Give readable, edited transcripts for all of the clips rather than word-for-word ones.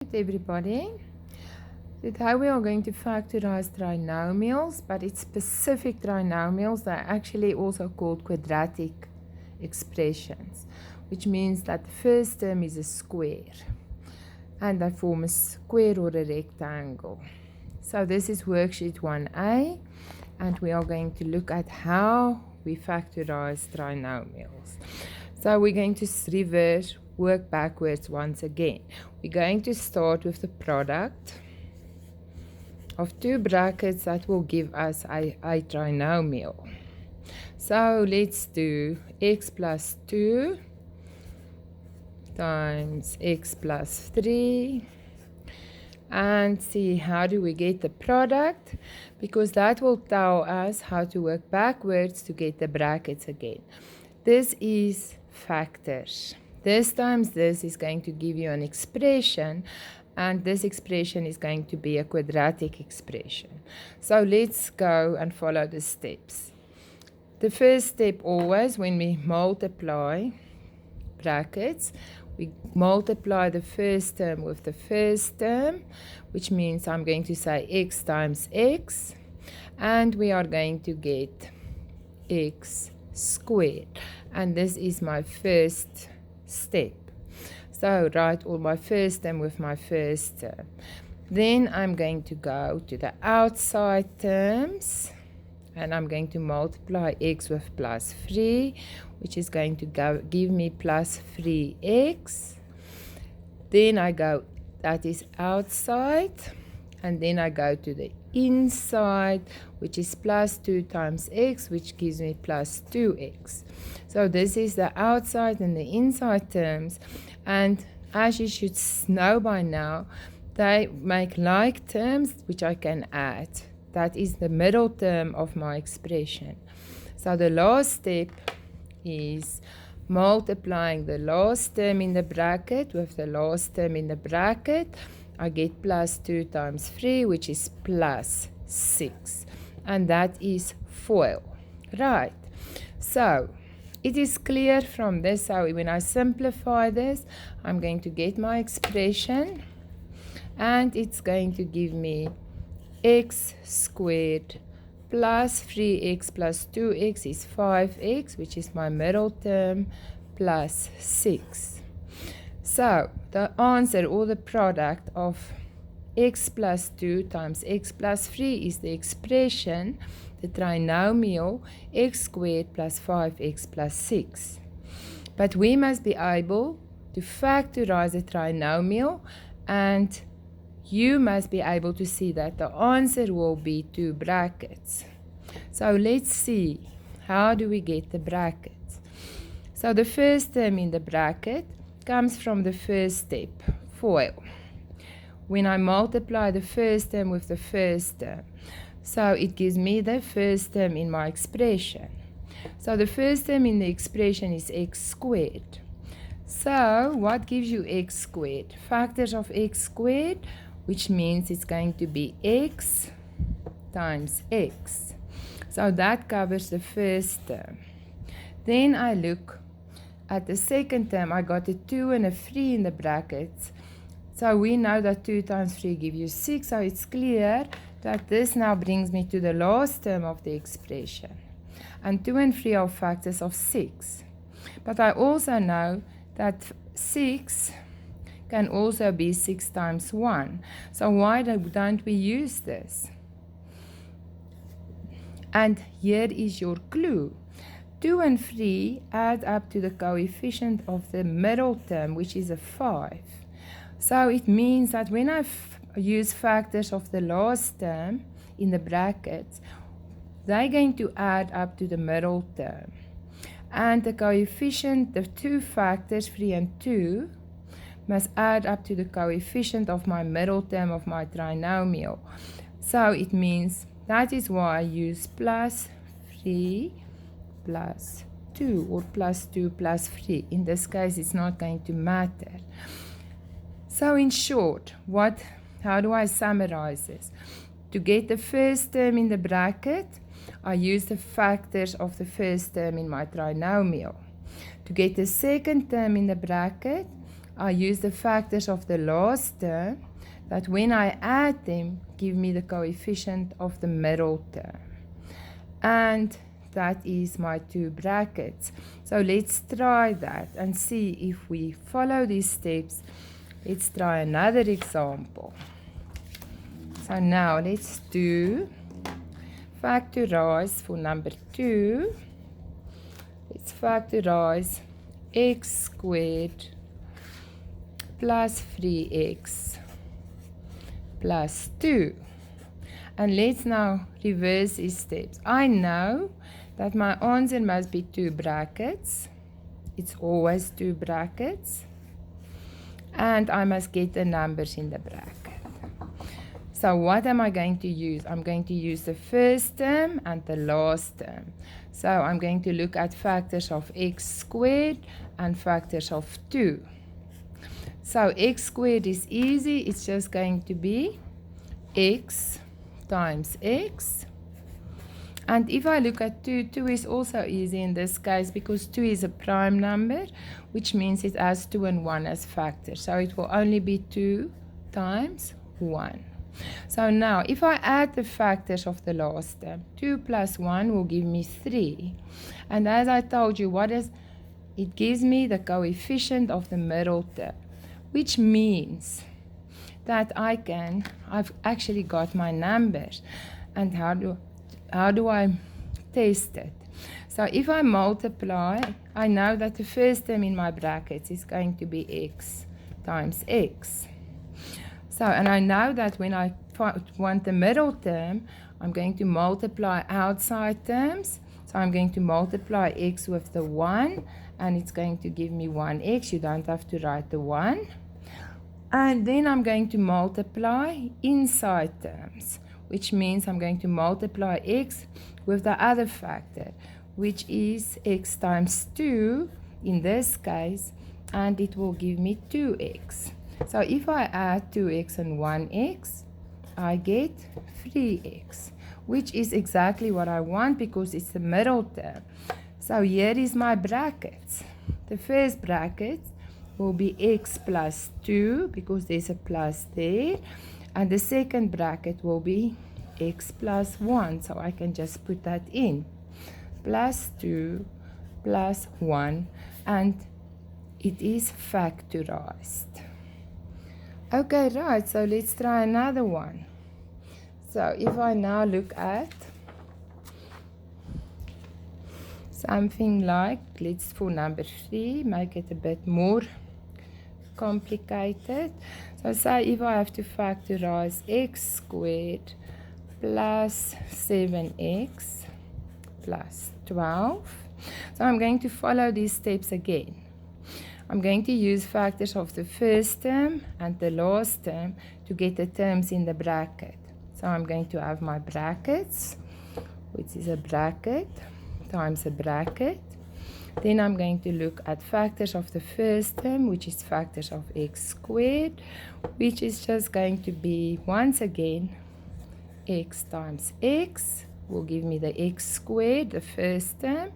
Everybody, today we are going to factorize trinomials, but it's specific trinomials. They're actually also called quadratic expressions, which means that the first term is a square and they form a square or a rectangle. So this is worksheet 1a, and we are going to look at how we factorize trinomials. So we're going to reverse, work backwards once again. We're going to start with the product of two brackets that will give us a trinomial. So let's do x plus 2 times x plus 3 and see how do we get the product, because that will tell us how to work backwards to get the brackets again. This is factors. This times this is going to give you an expression, and this expression is going to be a quadratic expression. So let's go and follow the steps. The first step always, when we multiply brackets, we multiply the first term with the first term, which means I'm going to say x times x, and we are going to get x squared. And this is my first step. So write all my first term with my first term. Then I'm going to go to the outside terms, and I'm going to multiply x with plus 3, which is going to give me plus 3x. Then I go, that is outside, and then I go to the inside, which is plus 2 times x, which gives me plus 2x. So this is the outside and the inside terms, and as you should know by now, they make like terms which I can add. That is the middle term of my expression. So the last step is multiplying the last term in the bracket with the last term in the bracket. I get plus 2 times 3, which is plus 6. And that is FOIL. Right. So it is clear from this. So when I simplify this, I'm going to get my expression, and it's going to give me x squared plus 3x plus 2x is 5x, which is my middle term, plus 6. So the answer, or the product of x plus 2 times x plus 3 is the expression, the trinomial x squared plus 5x plus 6. But we must be able to factorize a trinomial, and you must be able to see that the answer will be 2 brackets. So let's see, how do we get the brackets? So the first term in the bracket comes from the first step, FOIL. When I multiply the first term with the first term, so it gives me the first term in my expression. So the first term in the expression is x squared. So what gives you x squared? Factors of x squared, which means it's going to be x times x. So that covers the first term. Then I look at the second term. I got a 2 and a 3 in the brackets. So we know that 2 times 3 gives you 6. So it's clear that this now brings me to the last term of the expression. And 2 and 3 are factors of 6. But I also know that 6 can also be 6 times 1. So why don't we use this? And here is your clue. 2 and 3 add up to the coefficient of the middle term, which is a 5. So it means that when I use factors of the last term in the brackets, they're going to add up to the middle term. And the coefficient, the two factors, 3 and 2, must add up to the coefficient of my middle term of my trinomial. So it means that is why I use plus 3 plus 2, or plus 2 plus 3. In this case, it's not going to matter. So in short, how do I summarize this? To get the first term in the bracket, I use the factors of the first term in my trinomial. To get the second term in the bracket, I use the factors of the last term that when I add them, give me the coefficient of the middle term. And that is my 2 brackets. So let's try that and see if we follow these steps. Let's try another example. So now let's do factorize for number 2. Let's factorize x squared plus 3x plus 2. And let's now reverse these steps. I know that my answer must be 2 brackets. It's always 2 brackets. And I must get the numbers in the bracket. So what am I going to use? I'm going to use the first term and the last term. So I'm going to look at factors of x squared and factors of 2. So x squared is easy. It's just going to be x times x. And if I look at 2, 2 is also easy in this case because 2 is a prime number, which means it has 2 and 1 as factors. So it will only be 2 times 1. So now, if I add the factors of the last term, 2 plus 1 will give me 3. And as I told you, it gives me the coefficient of the middle term, which means that I've actually got my numbers. And how do I test it? So if I multiply, I know that the first term in my brackets is going to be x times x. So, and I know that when I want the middle term, I'm going to multiply outside terms. So I'm going to multiply x with the 1, and it's going to give me 1x. You don't have to write the 1. And then I'm going to multiply inside terms, which means I'm going to multiply x with the other factor, which is x times 2 in this case, and it will give me 2x. So if I add 2x and 1x, I get 3x, which is exactly what I want because it's the middle term. So here is my brackets. The first bracket will be x plus 2 because there's a plus there. And the second bracket will be x plus 1. So I can just put that in. Plus 2 plus 1. And it is factorized. Okay, right, so let's try another one. So if I now look at something like, let's for number 3, make it a bit more complicated. So say if I have to factorize x squared plus 7x plus 12. So I'm going to follow these steps again. I'm going to use factors of the first term and the last term to get the terms in the bracket. So I'm going to have my brackets, which is a bracket times a bracket. Then I'm going to look at factors of the first term, which is factors of x squared, which is just going to be, once again, x times x will give me the x squared, the first term.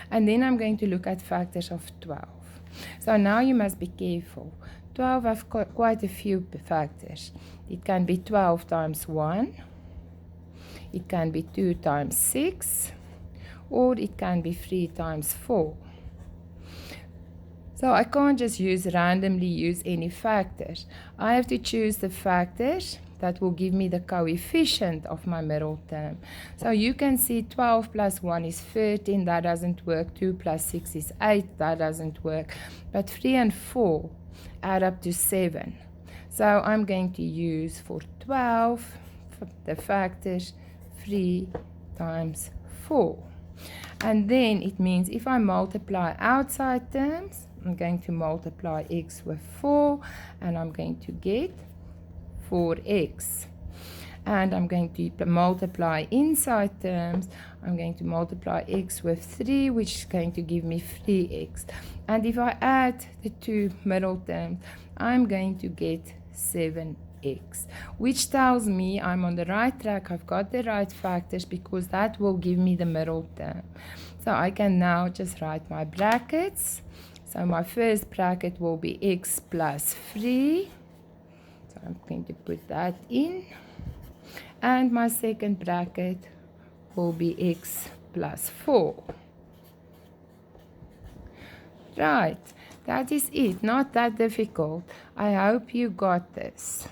And then I'm going to look at factors of 12. So now you must be careful. 12 have quite a few factors. It can be 12 times 1. It can be 2 times 6. Or it can be 3 times 4. So I can't just randomly use any factors. I have to choose the factors that will give me the coefficient of my middle term. So you can see 12 plus 1 is 13, that doesn't work. 2 plus 6 is 8, that doesn't work. But 3 and 4 add up to 7. So I'm going to use for 12 the factors 3 times 4. And then it means if I multiply outside terms, I'm going to multiply x with 4, and I'm going to get 4x. And I'm going to multiply inside terms. I'm going to multiply x with 3, which is going to give me 3x. And if I add the two middle terms, I'm going to get 7x, which tells me I'm on the right track. I've got the right factors because that will give me the middle term. So I can now just write my brackets. So my first bracket will be x plus 3. So I'm going to put that in. And my second bracket will be x plus 4. Right, that is it. Not that difficult. I hope you got this.